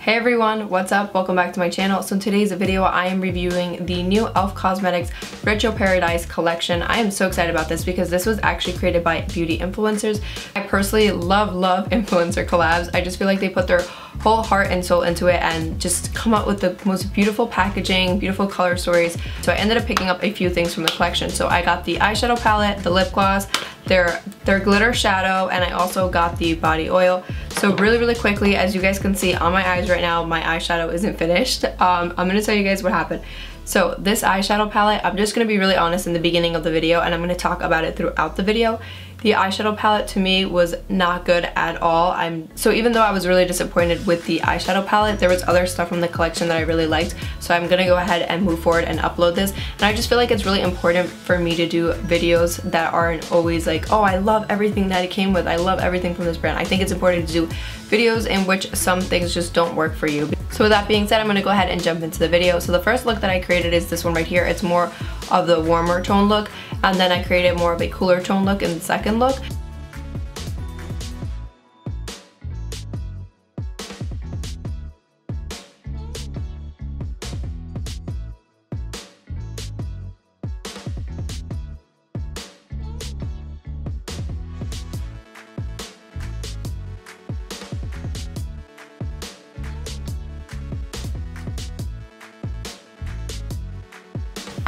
Hey everyone, what's up? Welcome back to my channel. So in today's video, I am reviewing the new e.l.f. Cosmetics Retro Paradise collection. I am so excited about this because this was actually created by beauty influencers. I personally love influencer collabs. I just feel like they put their whole heart and soul into it and just come up with the most beautiful packaging, beautiful color stories. So I ended up picking up a few things from the collection. So I got the eyeshadow palette, the lip gloss, their glitter shadow, and I also got the body oil. So really quickly, as you guys can see on my eyes right now, my eyeshadow isn't finished. I'm gonna tell you guys what happened. So this eyeshadow palette, I'm just gonna be really honest in the beginning of the video, and I'm gonna talk about it throughout the video. The eyeshadow palette to me was not good at all. So even though I was really disappointed with the eyeshadow palette, there was other stuff from the collection that I really liked. So I'm gonna go ahead and move forward and upload this. And I just feel like it's really important for me to do videos that aren't always like, oh, I love everything that it came with. I love everything from this brand. I think it's important to do videos in which some things just don't work for you. So with that being said, I'm gonna go ahead and jump into the video. So the first look that I created is this one right here. It's more of the warmer tone look, and then I created more of a cooler tone look in the second look.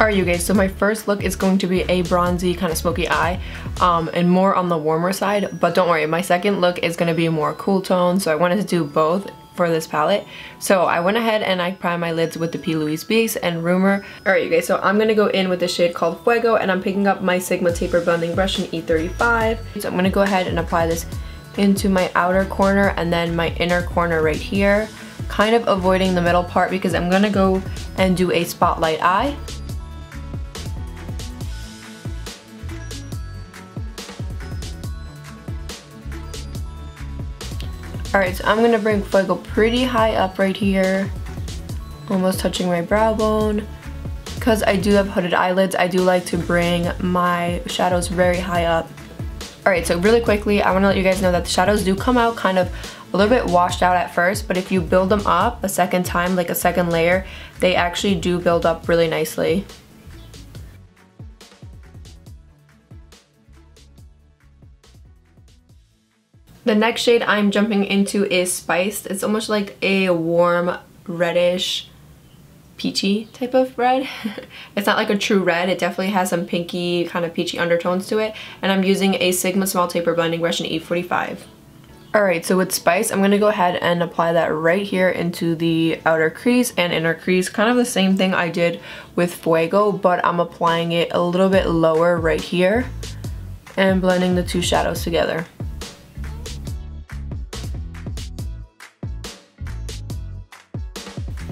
Alright you guys, so my first look is going to be a bronzy kind of smoky eye and more on the warmer side, but don't worry, my second look is going to be a more cool tone, so I wanted to do both for this palette. So I went ahead and I primed my lids with the P. Louise base and Rumor. Alright you guys, so I'm going to go in with the shade called Fuego, and I'm picking up my Sigma Taper Blending Brush in E35. So I'm going to go ahead and apply this into my outer corner and then my inner corner right here, kind of avoiding the middle part because I'm going to go and do a spotlight eye. Alright, so I'm going to bring Fuego pretty high up right here, almost touching my brow bone. Because I do have hooded eyelids, I do like to bring my shadows very high up. Alright, so really quickly, I want to let you guys know that the shadows do come out kind of a little bit washed out at first, but if you build them up a second time, like a second layer, they actually do build up really nicely. The next shade I'm jumping into is Spiced. It's almost like a warm reddish peachy type of red. It's not like a true red. It definitely has some pinky kind of peachy undertones to it. And I'm using a Sigma Small Taper Blending Brush in E45. Alright, so with Spice, I'm going to go ahead and apply that right here into the outer crease and inner crease. Kind of the same thing I did with Fuego, but I'm applying it a little bit lower right here and blending the two shadows together.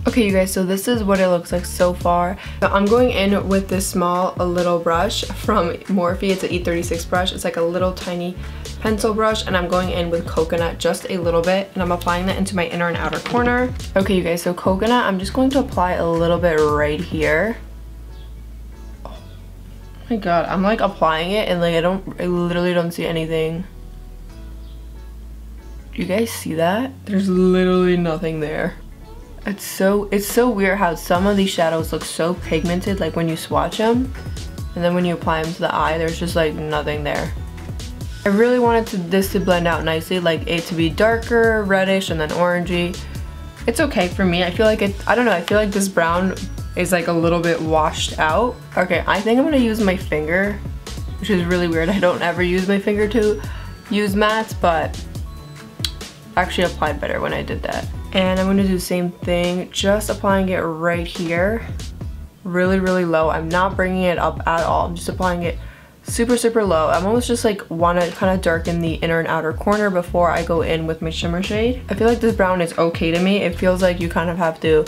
Okay you guys, so this is what it looks like so far. So I'm going in with this small little brush from Morphe. It's an E36 brush. It's like a little tiny pencil brush, and I'm going in with Coconut just a little bit, and I'm applying that into my inner and outer corner. Okay you guys, so Coconut, I'm just going to apply a little bit right here. Oh my god, I'm like applying it and like I literally don't see anything. You guys see that? There's literally nothing there. It's so weird how some of these shadows look so pigmented, like when you swatch them, and then when you apply them to the eye, there's just like nothing there. I really wanted this to blend out nicely, like it to be darker, reddish, and then orangey. It's okay for me. I feel like I don't know, I feel like this brown is like a little bit washed out. Okay, I think I'm gonna use my finger, which is really weird. I don't ever use my finger to use mattes, but actually applied better when I did that. And I'm going to do the same thing, just applying it right here, really low. I'm not bringing it up at all. I'm just applying it super low. I'm almost just like want to kind of darken the inner and outer corner before I go in with my shimmer shade. I feel like this brown is okay to me. It feels like you kind of have to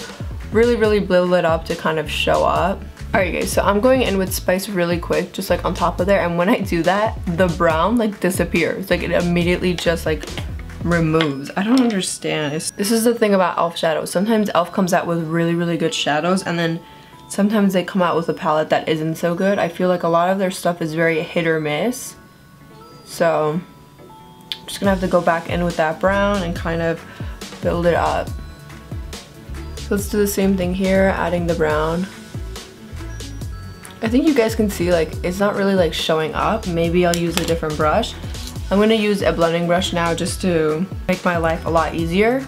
really build it up to kind of show up. Alright guys, so I'm going in with Spice really quick, just like on top of there, and when I do that, the brown like disappears. Like it immediately just like removes. I don't understand. This is the thing about e.l.f. shadows. Sometimes e.l.f. comes out with really good shadows, and then sometimes they come out with a palette that isn't so good. I feel like a lot of their stuff is very hit or miss. So I'm just gonna have to go back in with that brown and kind of build it up. So let's do the same thing here, adding the brown. I think you guys can see like it's not really like showing up. Maybe I'll use a different brush. I'm gonna use a blending brush now just to make my life a lot easier.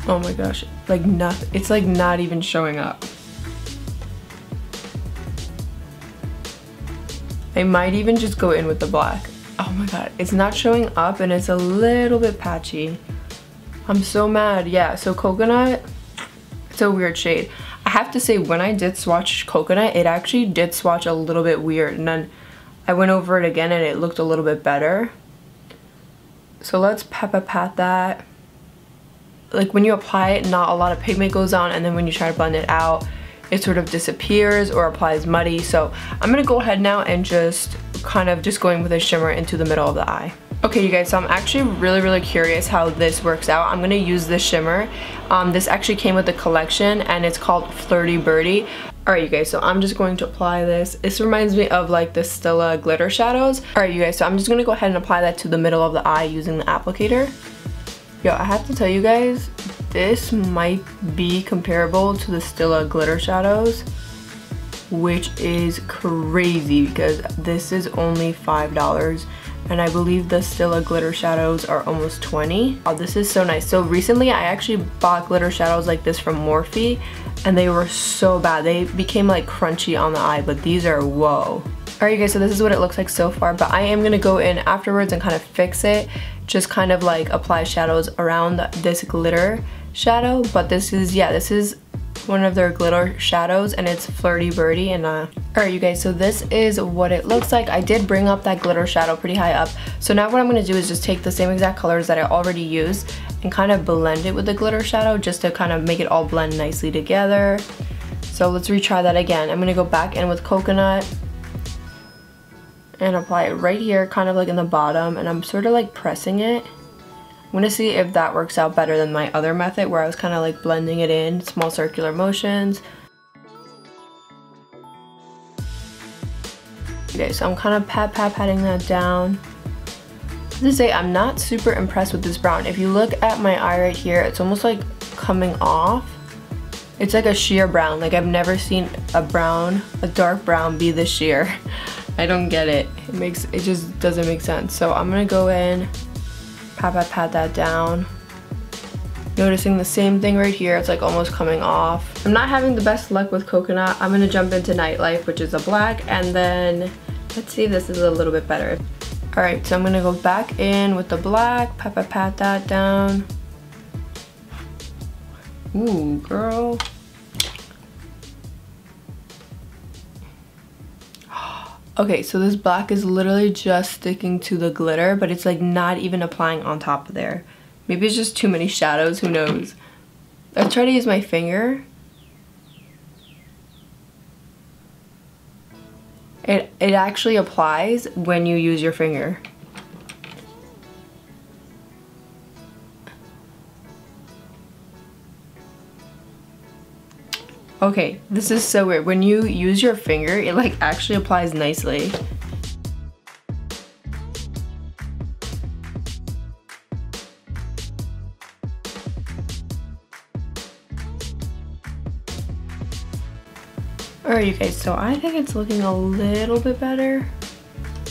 Oh my gosh, like nothing, it's like not even showing up. I might even just go in with the black. Oh my god, it's not showing up and it's a little bit patchy. I'm so mad. Yeah, so coconut, it's a weird shade. I have to say, when I did swatch coconut, it actually did swatch a little bit weird, and then I went over it again and it looked a little bit better. So let's pat that. Like when you apply it, not a lot of pigment goes on, and then when you try to blend it out, it sort of disappears or applies muddy. So I'm gonna go ahead now and just kind of just going with a shimmer into the middle of the eye. Okay, you guys, so I'm actually really curious how this works out. I'm gonna use this shimmer. This actually came with the collection and it's called Flirty Birdy. Alright you guys, so I'm just going to apply this. This reminds me of like the Stila glitter shadows. Alright you guys, so I'm just gonna go ahead and apply that to the middle of the eye using the applicator. Yo, I have to tell you guys, this might be comparable to the Stila glitter shadows, which is crazy because this is only $5 and I believe the Stila glitter shadows are almost 20. Oh, this is so nice. So recently I actually bought glitter shadows like this from Morphe and they were so bad. They became like crunchy on the eye, but these are whoa. Alright you guys, so this is what it looks like so far, but I am gonna go in afterwards and kind of fix it. Just kind of like apply shadows around this glitter shadow, but this is, yeah, this is one of their glitter shadows and it's Flirty Birdy. And alright you guys, so this is what it looks like. I did bring up that glitter shadow pretty high up, so now what I'm going to do is just take the same exact colors that I already used and kind of blend it with the glitter shadow just to kind of make it all blend nicely together. So let's retry that again. I'm going to go back in with coconut and apply it right here, kind of like in the bottom, and I'm sort of like pressing it. I'm gonna see if that works out better than my other method where I was kind of like blending it in, small circular motions. Okay, so I'm kind of patting that down. To say, I'm not super impressed with this brown. If you look at my eye right here, it's almost like coming off. It's like a sheer brown. Like I've never seen a dark brown be this sheer. I don't get it. It just doesn't make sense. So I'm gonna go in, pat that down. Noticing the same thing right here. It's like almost coming off. I'm not having the best luck with coconut. I'm gonna jump into Nightlife, which is a black, and then let's see if this is a little bit better. All right, so I'm gonna go back in with the black, pat that down. Ooh, girl. Okay, so this black is literally just sticking to the glitter, but it's like not even applying on top of there. Maybe it's just too many shadows, who knows. I'll try to use my finger. It actually applies when you use your finger. Okay, this is so weird. When you use your finger, it like actually applies nicely. Alright you guys, so I think it's looking a little bit better.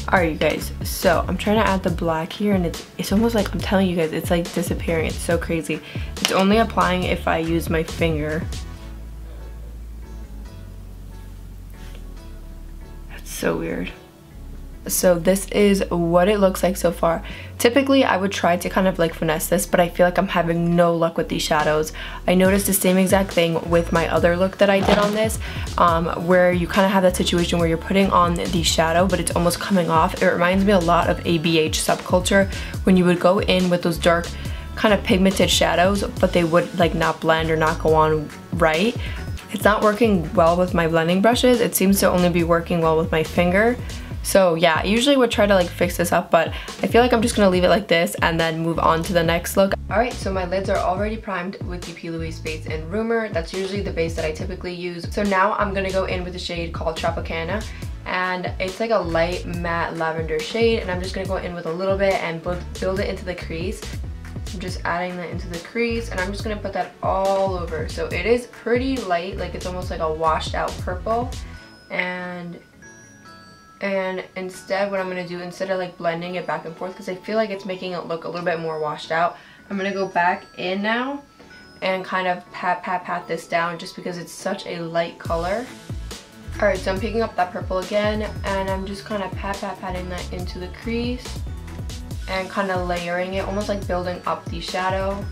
Alright you guys, so I'm trying to add the black here and it's almost like, I'm telling you guys, it's like disappearing. It's so crazy. It's only applying if I use my finger. So weird. So this is what it looks like so far. Typically I would try to kind of like finesse this, but I feel like I'm having no luck with these shadows. I noticed the same exact thing with my other look that I did on this, where you kind of have that situation where you're putting on the shadow but it's almost coming off. It reminds me a lot of ABH subculture when you would go in with those dark kind of pigmented shadows but they would like not blend or not go on right. It's not working well with my blending brushes. It seems to only be working well with my finger. So yeah, I usually would try to like fix this up, but I feel like I'm just gonna leave it like this and then move on to the next look. Alright, so my lids are already primed with the P. Louise base in Rumor. That's usually the base that I typically use. So now I'm gonna go in with a shade called Tropicana. and it's like a light matte lavender shade, and I'm just gonna go in with a little bit and build it into the crease. I'm just adding that into the crease, and I'm just gonna put that all over. So it is pretty light, like it's almost like a washed out purple. And instead what I'm gonna do, instead of like blending it back and forth, because I feel like it's making it look a little bit more washed out, I'm gonna go back in now and kind of pat this down, just because it's such a light color. Alright, so I'm picking up that purple again, and I'm just kind of patting that into the crease and kind of layering it, almost like building up the shadow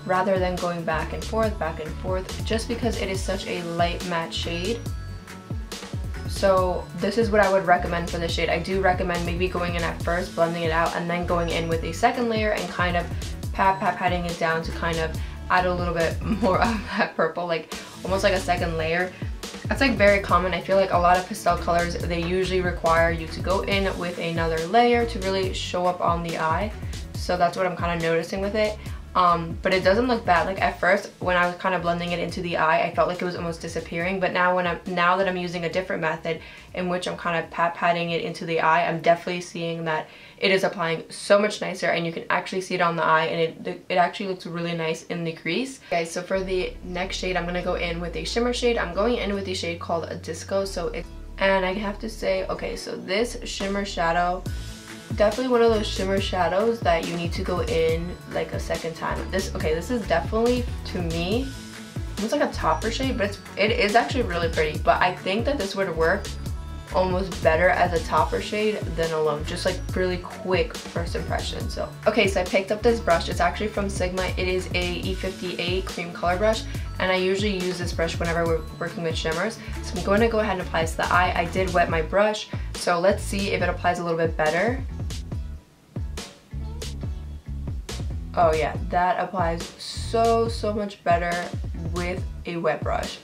rather than going back and forth, just because it is such a light matte shade. So this is what I would recommend for this shade. I do recommend maybe going in at first, blending it out, and then going in with a second layer and kind of patting it down to kind of add a little bit more of that purple, like almost like a second layer. That's like very common. I feel like a lot of pastel colors, they usually require you to go in with another layer to really show up on the eye. So that's what I'm kind of noticing with it. But it doesn't look bad. Like at first when I was kind of blending it into the eye, I felt like it was almost disappearing, but now now that I'm using a different method in which I'm kind of patting it into the eye, I'm definitely seeing that it is applying so much nicer, and you can actually see it on the eye, and it actually looks really nice in the crease. Okay, so for the next shade, I'm gonna go in with a shimmer shade. I'm going in with a shade called a Disco. And I have to say, okay, so this shimmer shadow, definitely one of those shimmer shadows that you need to go in like a second time. This is definitely, to me, it's like a topper shade, but it is actually really pretty. But I think that this would work almost better as a topper shade than alone, just like really quick first impression. So okay, so I picked up this brush. It's actually from Sigma. It is a E58 cream color brush, and I usually use this brush whenever we're working with shimmers. So I'm going to go ahead and apply this to the eye. I did wet my brush, so let's see if it applies a little bit better. Oh yeah, that applies so much better with a wet brush.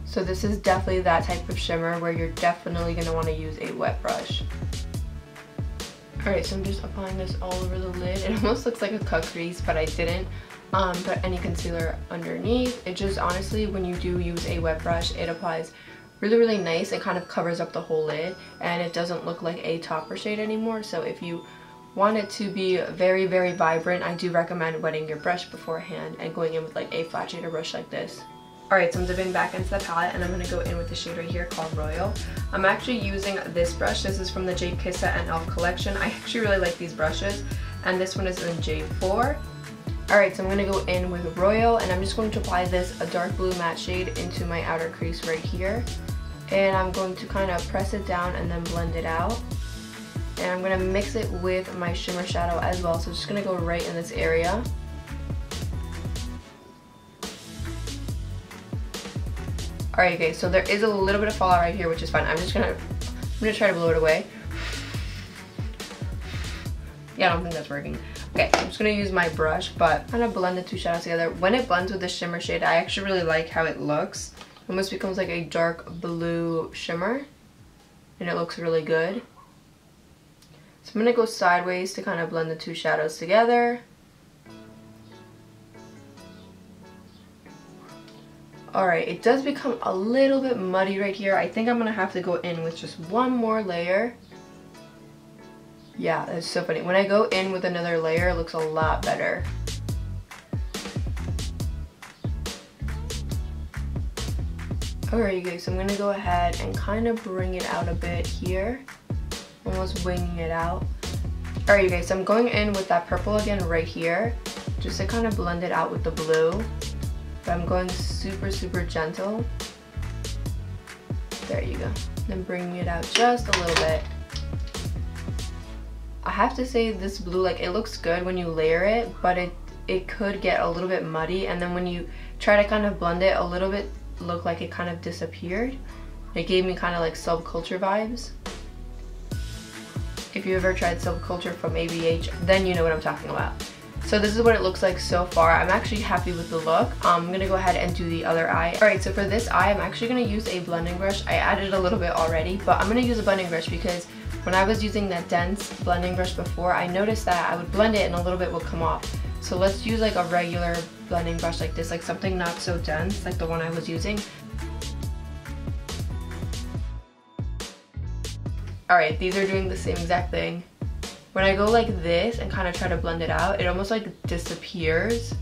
So this is definitely that type of shimmer where you're definitely going to want to use a wet brush. Alright, so I'm just applying this all over the lid. It almost looks like a cut crease, but I didn't put any concealer underneath. It just, honestly, when you do use a wet brush, it applies really nice. It kind of covers up the whole lid, and it doesn't look like a topper shade anymore. So if you want it to be very vibrant, I do recommend wetting your brush beforehand and going in with like a flat shader brush like this. Alright, so I'm dipping back into the palette, and I'm going to go in with the shade right here called Royal. I'm actually using this brush. This is from the Jade Kissa and e.l.f. collection. I actually really like these brushes, and this one is in J4. Alright, so I'm going to go in with Royal, and I'm just going to apply this, a dark blue matte shade, into my outer crease right here. And I'm going to kind of press it down and then blend it out. And I'm going to mix it with my shimmer shadow as well, so I'm just going to go right in this area. Alright, okay, so there is a little bit of fallout right here, which is fine. I'm gonna try to blow it away. Yeah, I don't think that's working. Okay, I'm just gonna use my brush, but kind of blend the two shadows together. When it blends with the shimmer shade, I actually really like how it looks. It almost becomes like a dark blue shimmer, and it looks really good. So I'm gonna go sideways to kind of blend the two shadows together. Alright, it does become a little bit muddy right here. I think I'm going to have to go in with just one more layer. Yeah, that's so funny. When I go in with another layer, it looks a lot better. Alright, you guys, so I'm going to go ahead and kind of bring it out a bit here. Almost winging it out. Alright, you guys, so I'm going in with that purple again right here, just to kind of blend it out with the blue. But I'm going super gentle. There you go. Then bringing it out just a little bit. I have to say this blue, like, it looks good when you layer it, but it could get a little bit muddy, and then when you try to kind of blend it, a little bit looked like it kind of disappeared. It gave me kind of like Subculture vibes. If you ever tried Subculture from ABH, then you know what I'm talking about. So this is what it looks like so far. I'm actually happy with the look. I'm going to go ahead and do the other eye. Alright, so for this eye, I'm actually going to use a blending brush. I added a little bit already, but I'm going to use a blending brush because when I was using that dense blending brush before, I noticed that I would blend it and a little bit would come off. So let's use like a regular blending brush like this, like something not so dense like the one I was using. Alright, these are doing the same exact thing. When I go like this and kind of try to blend it out, it almost like disappears.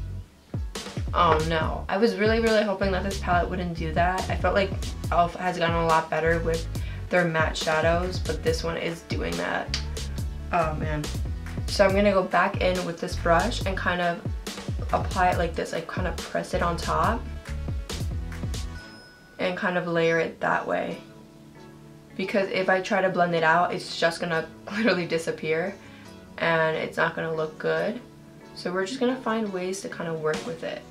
Oh no. I was really hoping that this palette wouldn't do that. I felt like e.l.f. has gotten a lot better with their matte shadows, but this one is doing that. Oh man. So I'm going to go back in with this brush and kind of apply it like this. Like kind of press it on top and kind of layer it that way. Because if I try to blend it out, it's just going to literally disappear and it's not going to look good. So we're just going to find ways to kind of work with it.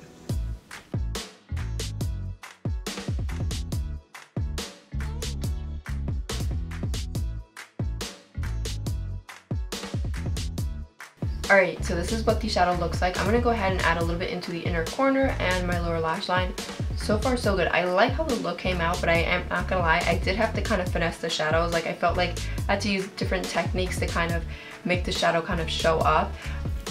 Alright, so this is what the shadow looks like. I'm going to go ahead and add a little bit into the inner corner and my lower lash line. So far so good. I like how the look came out, but I am not gonna lie, I did have to kind of finesse the shadows. Like I felt like I had to use different techniques to kind of make the shadow kind of show up.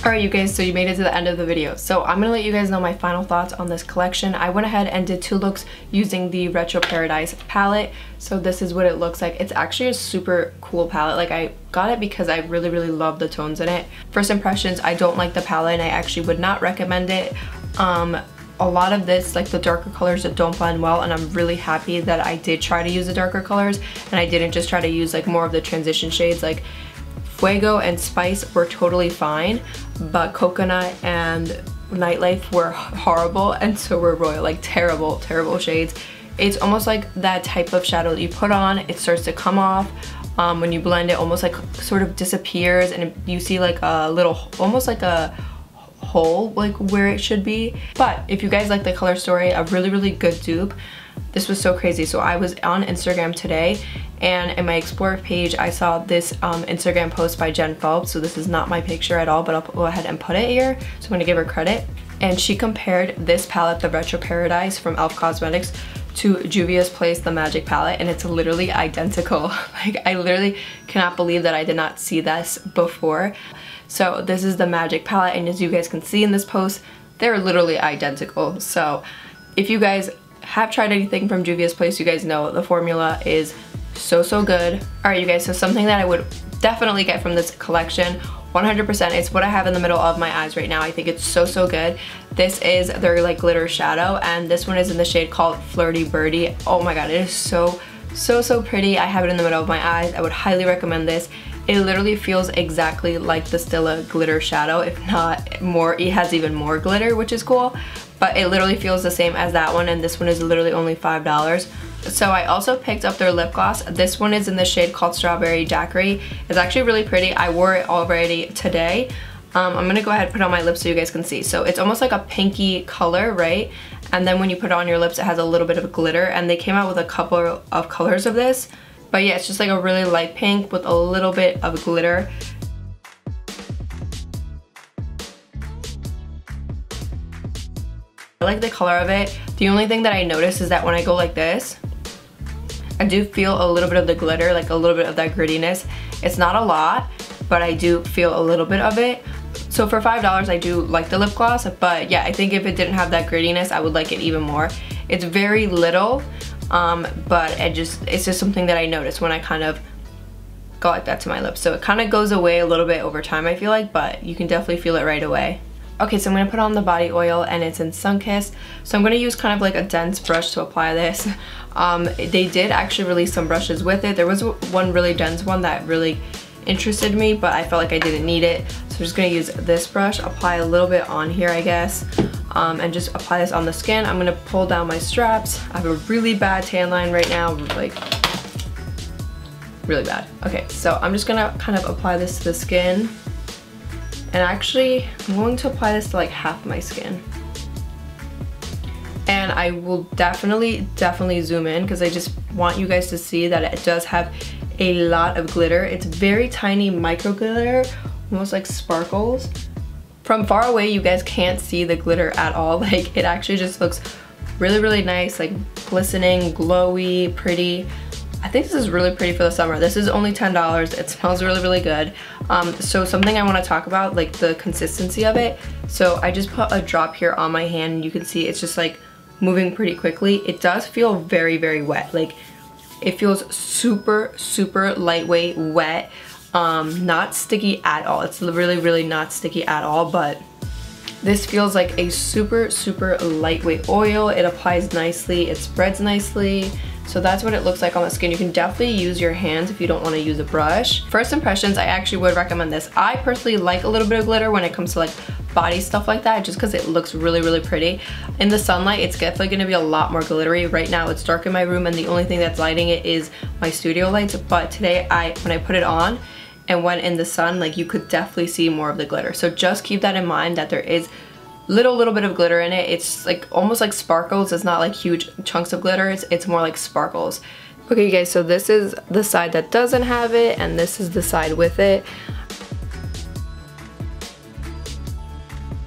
Alright you guys, so you made it to the end of the video. So I'm gonna let you guys know my final thoughts on this collection. I went ahead and did 2 looks using the Retro Paradise palette. So this is what it looks like. It's actually a super cool palette. Like I got it because I really love the tones in it. First impressions, I don't like the palette and I actually would not recommend it. A lot of this, like the darker colors that don't blend well, and I'm really happy that I did try to use the darker colors and I didn't just try to use like more of the transition shades. Like Fuego and Spice were totally fine, but Coconut and Nightlife were horrible, and so were Royal. Like terrible shades. It's almost like that type of shadow that you put on, it starts to come off. When you blend it, almost like sort of disappears and you see like a little, almost like a hole like where it should be. But if you guys like the color story, a really good dupe. This was so crazy. So I was on Instagram today and in my explore page I saw this Instagram post by Jen Phelps. So this is not my picture at all, but I'll go ahead and put it here, so I'm gonna give her credit. And she compared this palette, the Retro Paradise from e.l.f. Cosmetics, to Juvia's Place, the Magic palette, and it's literally identical. Like I literally cannot believe that I did not see this before. So this is the Magic palette, and as you guys can see in this post, they're literally identical. So if you guys have tried anything from Juvia's Place, you guys know the formula is so good. Alright you guys, so something that I would definitely get from this collection, 100%, it's what I have in the middle of my eyes right now. I think it's so good. This is their like glitter shadow, and this one is in the shade called Flirty Birdy. Oh my god, it is so pretty. I have it in the middle of my eyes. I would highly recommend this. It literally feels exactly like the Stila glitter shadow, if not more. It has even more glitter, which is cool, but it literally feels the same as that one, and this one is literally only $5. So I also picked up their lip gloss. This one is in the shade called Strawberry Daiquiri. It's actually really pretty. I wore it already today. I'm gonna go ahead and put it on my lips so you guys can see. So it's almost like a pinky color, right? And then when you put it on your lips, it has a little bit of glitter, and they came out with a couple of colors of this. But yeah, it's just like a really light pink with a little bit of glitter. I like the color of it. The only thing that I notice is that when I go like this, I do feel a little bit of the glitter, like a little bit of that grittiness. It's not a lot, but I do feel a little bit of it. So for $5, I do like the lip gloss, but yeah, I think if it didn't have that grittiness, I would like it even more. It's very little. But it's just something that I notice when I kind of go like that to my lips. So it kind of goes away a little bit over time, I feel like, but you can definitely feel it right away. Okay, so I'm going to put on the body oil, and it's in Sunkissed. So I'm going to use kind of like a dense brush to apply this. They did actually release some brushes with it. There was one really dense one that really interested me, but I felt like I didn't need it. So I'm just going to use this brush, apply a little bit on here, I guess. And just apply this on the skin. I'm gonna pull down my straps. I have a really bad tan line right now, like really bad. Okay, so I'm just gonna kind of apply this to the skin. And actually, I'm going to apply this to like half my skin. And I will definitely zoom in because I just want you guys to see that it does have a lot of glitter. It's very tiny micro glitter, almost like sparkles. From far away, you guys can't see the glitter at all. Like it actually just looks really nice, like glistening, glowy, pretty. I think this is really pretty for the summer. This is only $10. It smells really good. So something I want to talk about, like the consistency of it. So I just put a drop here on my hand, and you can see it's just like moving pretty quickly. It does feel very wet. Like It feels super, super lightweight, wet, not sticky at all. It's really, really not sticky at all, but this feels like a super, super lightweight oil. It applies nicely, it spreads nicely. So that's what it looks like on the skin. You can definitely use your hands if you don't want to use a brush. First impressions, I actually would recommend this. I personally like a little bit of glitter when it comes to like body stuff like that, just because it looks really, really pretty. In the sunlight, it's definitely going to be a lot more glittery. Right now, it's dark in my room and the only thing that's lighting it is my studio lights. But today, when I put it on and went in the sun, like you could definitely see more of the glitter. So just keep that in mind, that there is little bit of glitter in it. It's like almost like sparkles. It's not like huge chunks of glitter. It's more like sparkles. Okay, you guys, so this is the side that doesn't have it, and this is the side with it.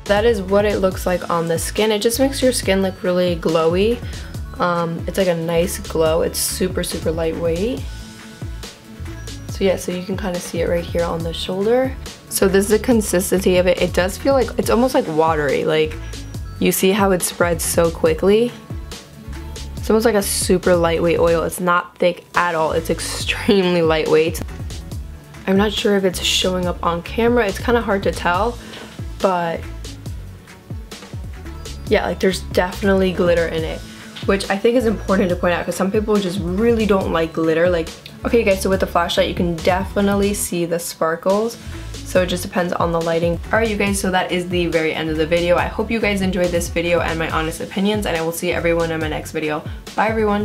That is what it looks like on the skin. It just makes your skin look really glowy. It's like a nice glow. It's super, super lightweight. So yeah, so you can kind of see it right here on the shoulder. So this is the consistency of it. It does feel like, it's almost like watery. Like, you see how it spreads so quickly? It's almost like a super lightweight oil. It's not thick at all. It's extremely lightweight. I'm not sure if it's showing up on camera. It's kind of hard to tell, but yeah, like there's definitely glitter in it, which I think is important to point out because some people just really don't like glitter. Like, okay guys, so with the flashlight you can definitely see the sparkles. So it just depends on the lighting. Alright you guys, so that is the very end of the video. I hope you guys enjoyed this video and my honest opinions, and I will see everyone in my next video. Bye everyone!